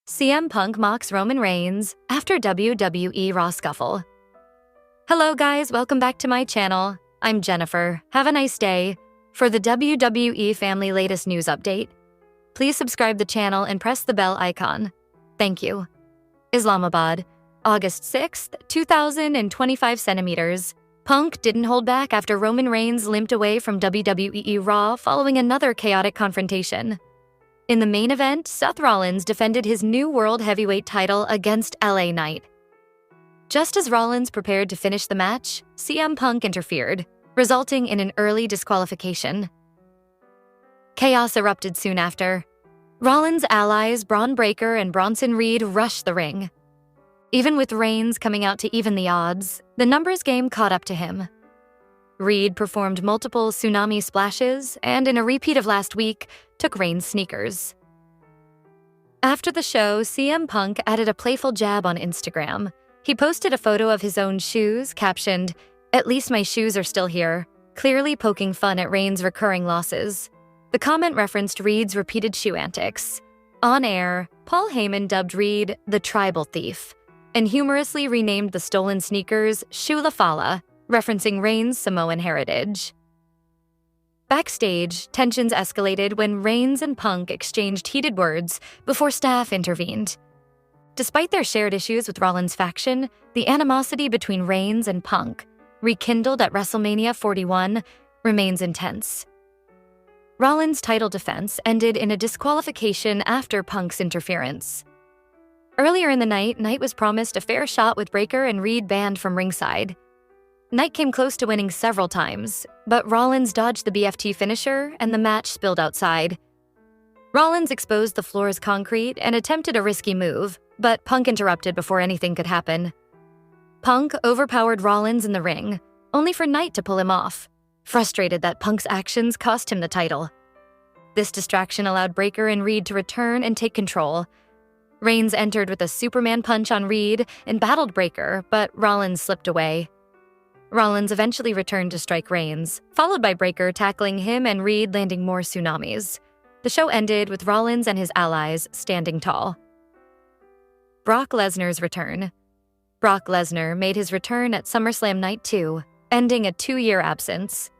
CM Punk mocks Roman Reigns after WWE Raw Scuffle. Hello guys, welcome back to my channel. I'm Jennifer. Have a nice day. For the WWE family latest news update, please subscribe the channel and press the bell icon. Thank you. Islamabad, August 6th, 2025 centimeters. Punk didn't hold back after Roman Reigns limped away from WWE Raw following another chaotic confrontation. In the main event, Seth Rollins defended his new World Heavyweight title against LA Knight. Just as Rollins prepared to finish the match, CM Punk interfered, resulting in an early disqualification. Chaos erupted soon after. Rollins' allies Braun Breaker and Bronson Reed rushed the ring. Even with Reigns coming out to even the odds, the numbers game caught up to him. Reed performed multiple tsunami splashes and, in a repeat of last week, took Reigns' sneakers. After the show, CM Punk added a playful jab on Instagram. He posted a photo of his own shoes, captioned, "At least my shoes are still here," clearly poking fun at Reigns' recurring losses. The comment referenced Reed's repeated shoe antics. On air, Paul Heyman dubbed Reed the tribal thief and humorously renamed the stolen sneakers Shoe La Fala, referencing Reigns' Samoan heritage. Backstage, tensions escalated when Reigns and Punk exchanged heated words before staff intervened. Despite their shared issues with Rollins' faction, the animosity between Reigns and Punk, rekindled at WrestleMania 41, remains intense. Rollins' title defense ended in a disqualification after Punk's interference. Earlier in the night, Knight was promised a fair shot with Breaker and Reed banned from ringside. Knight came close to winning several times, but Rollins dodged the BFT finisher and the match spilled outside. Rollins exposed the floor's concrete and attempted a risky move, but Punk interrupted before anything could happen. Punk overpowered Rollins in the ring, only for Knight to pull him off, frustrated that Punk's actions cost him the title. This distraction allowed Breaker and Reed to return and take control. Reigns entered with a Superman punch on Reed and battled Breaker, but Rollins slipped away. Rollins eventually returned to strike Reigns, followed by Breaker tackling him and Reed landing more tsunamis. The show ended with Rollins and his allies standing tall. Brock Lesnar's return. Brock Lesnar made his return at SummerSlam Night 2, ending a 2-year absence.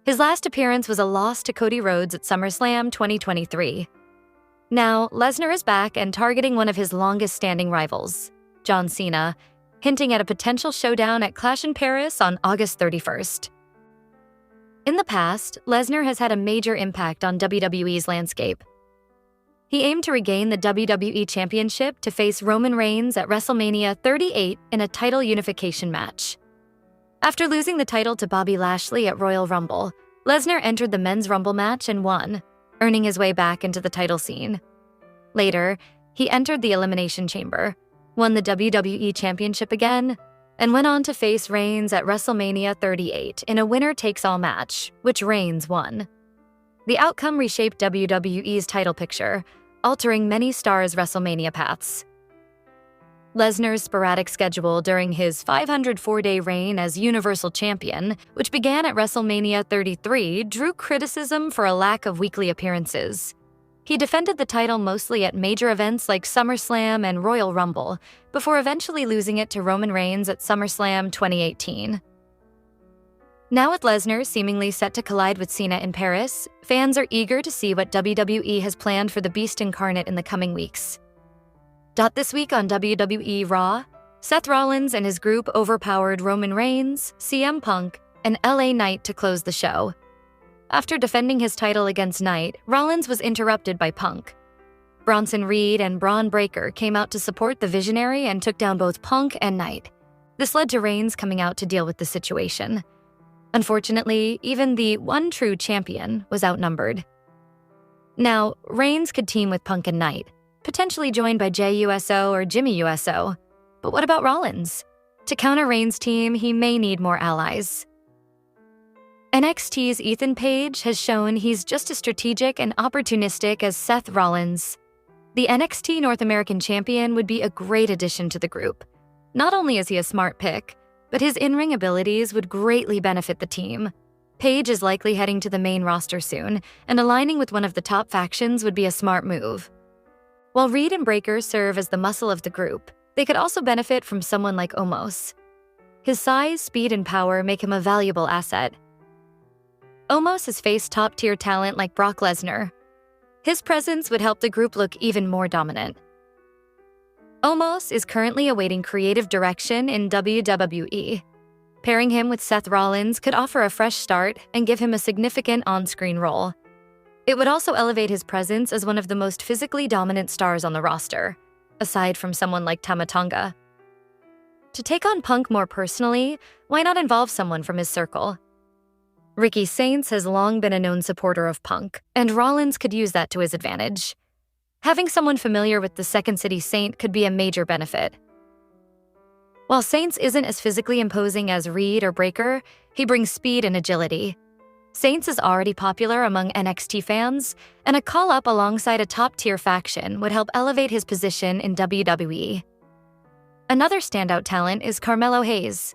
His last appearance was a loss to Cody Rhodes at SummerSlam 2023. Now, Lesnar is back and targeting one of his longest-standing rivals, John Cena, hinting at a potential showdown at Clash in Paris on August 31st. In the past, Lesnar has had a major impact on WWE's landscape. He aimed to regain the WWE Championship to face Roman Reigns at WrestleMania 38 in a title unification match. After losing the title to Bobby Lashley at Royal Rumble, Lesnar entered the Men's Rumble match and won, earning his way back into the title scene. Later, he entered the Elimination Chamber, won the WWE Championship again, and went on to face Reigns at WrestleMania 38 in a winner-takes-all match, which Reigns won. The outcome reshaped WWE's title picture, altering many stars' WrestleMania paths. Lesnar's sporadic schedule during his 504-day reign as Universal Champion, which began at WrestleMania 33, drew criticism for a lack of weekly appearances. He defended the title mostly at major events like SummerSlam and Royal Rumble, before eventually losing it to Roman Reigns at SummerSlam 2018. Now with Lesnar seemingly set to collide with Cena in Paris, fans are eager to see what WWE has planned for the Beast incarnate in the coming weeks. This week on WWE Raw, Seth Rollins and his group overpowered Roman Reigns, CM Punk, and LA Knight to close the show. After defending his title against Knight, Rollins was interrupted by Punk. Bronson Reed and Braun Breaker came out to support the Visionary and took down both Punk and Knight. This led to Reigns coming out to deal with the situation. Unfortunately, even the one true champion was outnumbered. Now, Reigns could team with Punk and Knight, potentially joined by Jey USO or Jimmy USO. But what about Rollins? To counter Reigns' team, he may need more allies. NXT's Ethan Page has shown he's just as strategic and opportunistic as Seth Rollins. The NXT North American champion would be a great addition to the group. Not only is he a smart pick, but his in-ring abilities would greatly benefit the team. Page is likely heading to the main roster soon, and aligning with one of the top factions would be a smart move. While Reed and Breakker serve as the muscle of the group, they could also benefit from someone like Omos. His size, speed, and power make him a valuable asset. Omos has faced top-tier talent like Brock Lesnar. His presence would help the group look even more dominant. Omos is currently awaiting creative direction in WWE. Pairing him with Seth Rollins could offer a fresh start and give him a significant on-screen role. It would also elevate his presence as one of the most physically dominant stars on the roster, aside from someone like Tama Tonga. To take on Punk more personally, why not involve someone from his circle? Ricky Saints has long been a known supporter of Punk, and Rollins could use that to his advantage. Having someone familiar with the Second City Saint could be a major benefit. While Saints isn't as physically imposing as Reed or Breakker, he brings speed and agility. Saints is already popular among NXT fans, and a call-up alongside a top-tier faction would help elevate his position in WWE. Another standout talent is Carmelo Hayes.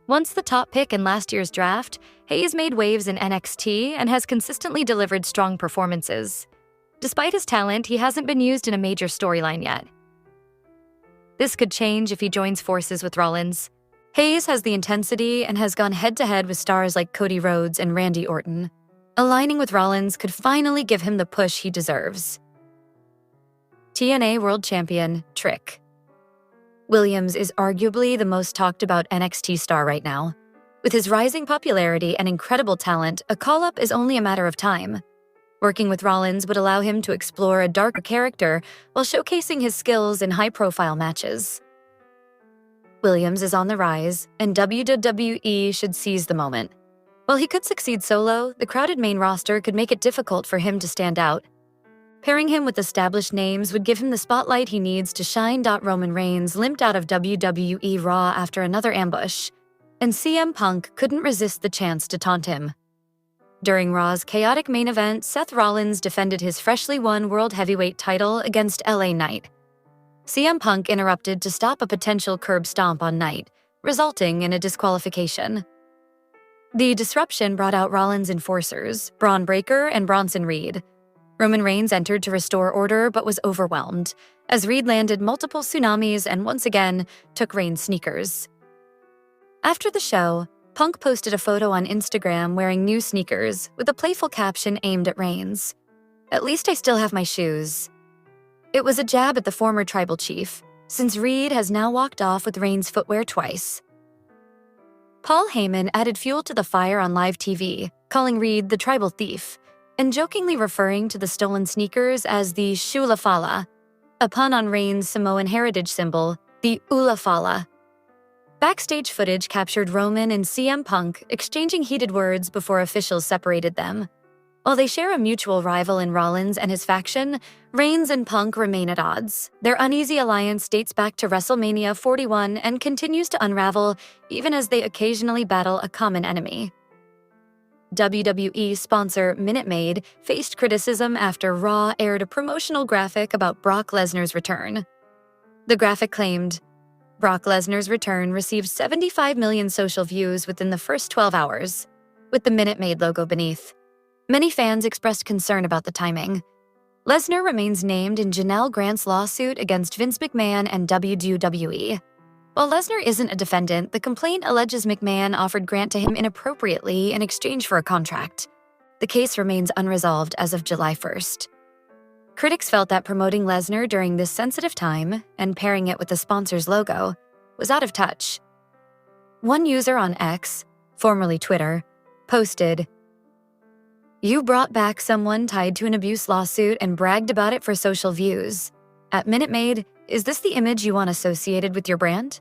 Once the top pick in last year's draft, Hayes made waves in NXT and has consistently delivered strong performances. Despite his talent, he hasn't been used in a major storyline yet. This could change if he joins forces with Rollins. Hayes has the intensity and has gone head-to-head with stars like Cody Rhodes and Randy Orton. Aligning with Rollins could finally give him the push he deserves. TNA World Champion, Trick. Williams is arguably the most talked-about NXT star right now. With his rising popularity and incredible talent, a call-up is only a matter of time. Working with Rollins would allow him to explore a darker character while showcasing his skills in high-profile matches. Williams is on the rise, and WWE should seize the moment. While he could succeed solo, the crowded main roster could make it difficult for him to stand out. Pairing him with established names would give him the spotlight he needs to shine. Roman Reigns limped out of WWE Raw after another ambush, and CM Punk couldn't resist the chance to taunt him. During Raw's chaotic main event, Seth Rollins defended his freshly won World Heavyweight title against LA Knight. CM Punk interrupted to stop a potential curb stomp on Knight, resulting in a disqualification. The disruption brought out Rollins' enforcers, Braun Breakker and Bronson Reed. Roman Reigns entered to restore order but was overwhelmed, as Reed landed multiple tsunamis and once again took Reigns' sneakers. After the show, Punk posted a photo on Instagram wearing new sneakers with a playful caption aimed at Reigns. "At least I still have my shoes." It was a jab at the former tribal chief, since Reed has now walked off with Reigns' footwear twice. Paul Heyman added fuel to the fire on live TV, calling Reed the tribal thief, and jokingly referring to the stolen sneakers as the Shulafala, a pun on Reigns' Samoan heritage symbol, the Ulafala. Backstage footage captured Roman and CM Punk exchanging heated words before officials separated them. While they share a mutual rival in Rollins and his faction, Reigns and Punk remain at odds. Their uneasy alliance dates back to WrestleMania 41 and continues to unravel even as they occasionally battle a common enemy. WWE sponsor Minute Maid faced criticism after Raw aired a promotional graphic about Brock Lesnar's return. The graphic claimed, Brock Lesnar's return received 75 million social views within the first 12 hours, with the Minute Maid logo beneath. Many fans expressed concern about the timing. Lesnar remains named in Janelle Grant's lawsuit against Vince McMahon and WWE. While Lesnar isn't a defendant, the complaint alleges McMahon offered Grant to him inappropriately in exchange for a contract. The case remains unresolved as of July 1st. Critics felt that promoting Lesnar during this sensitive time and pairing it with the sponsor's logo was out of touch. One user on X, formerly Twitter, posted, "You brought back someone tied to an abuse lawsuit and bragged about it for social views. At Minute Maid, is this the image you want associated with your brand?"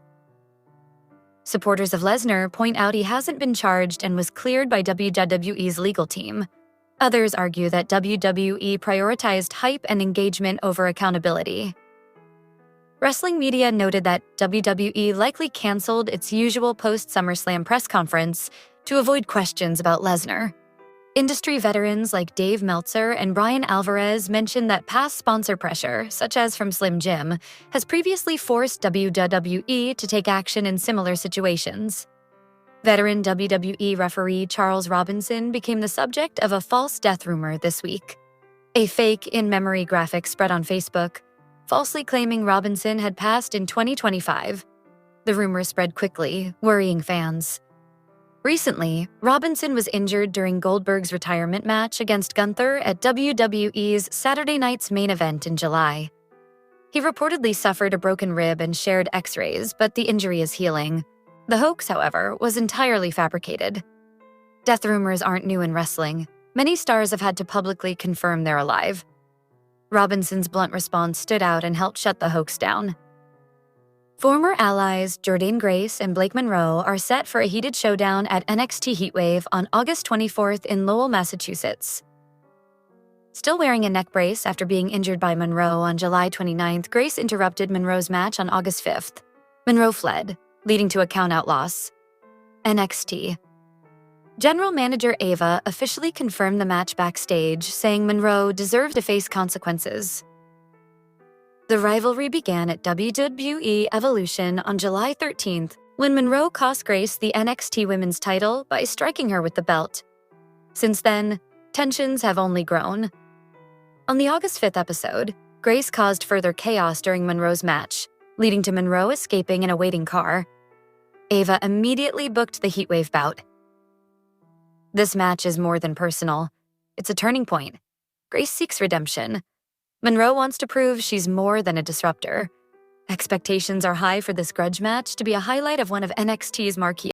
Supporters of Lesnar point out he hasn't been charged and was cleared by WWE's legal team. Others argue that WWE prioritized hype and engagement over accountability. Wrestling media noted that WWE likely canceled its usual post-SummerSlam press conference to avoid questions about Lesnar. Industry veterans like Dave Meltzer and Brian Alvarez mentioned that past sponsor pressure, such as from Slim Jim, has previously forced WWE to take action in similar situations. Veteran WWE referee Charles Robinson became the subject of a false death rumor this week. A fake in-memory graphic spread on Facebook, falsely claiming Robinson had passed in 2025. The rumor spread quickly, worrying fans. Recently, Robinson was injured during Goldberg's retirement match against Gunther at WWE's Saturday Night's Main Event in July. He reportedly suffered a broken rib and shared X-rays, but the injury is healing. The hoax, however, was entirely fabricated. Death rumors aren't new in wrestling. Many stars have had to publicly confirm they're alive. Robinson's blunt response stood out and helped shut the hoax down. Former allies Jordynne Grace and Blake Monroe are set for a heated showdown at NXT Heatwave on August 24th in Lowell, Massachusetts. Still wearing a neck brace after being injured by Monroe on July 29th, Grace interrupted Monroe's match on August 5th. Monroe fled, leading to a count-out loss. NXT. General Manager Ava officially confirmed the match backstage, saying Monroe deserved to face consequences. The rivalry began at WWE Evolution on July 13th, when Monroe cost Grace the NXT Women's title by striking her with the belt. Since then, tensions have only grown. On the August 5th episode, Grace caused further chaos during Monroe's match, leading to Monroe escaping in a waiting car. Ava immediately booked the Heatwave bout. This match is more than personal. It's a turning point. Grace seeks redemption. Monroe wants to prove she's more than a disruptor. Expectations are high for this grudge match to be a highlight of one of NXT's marquee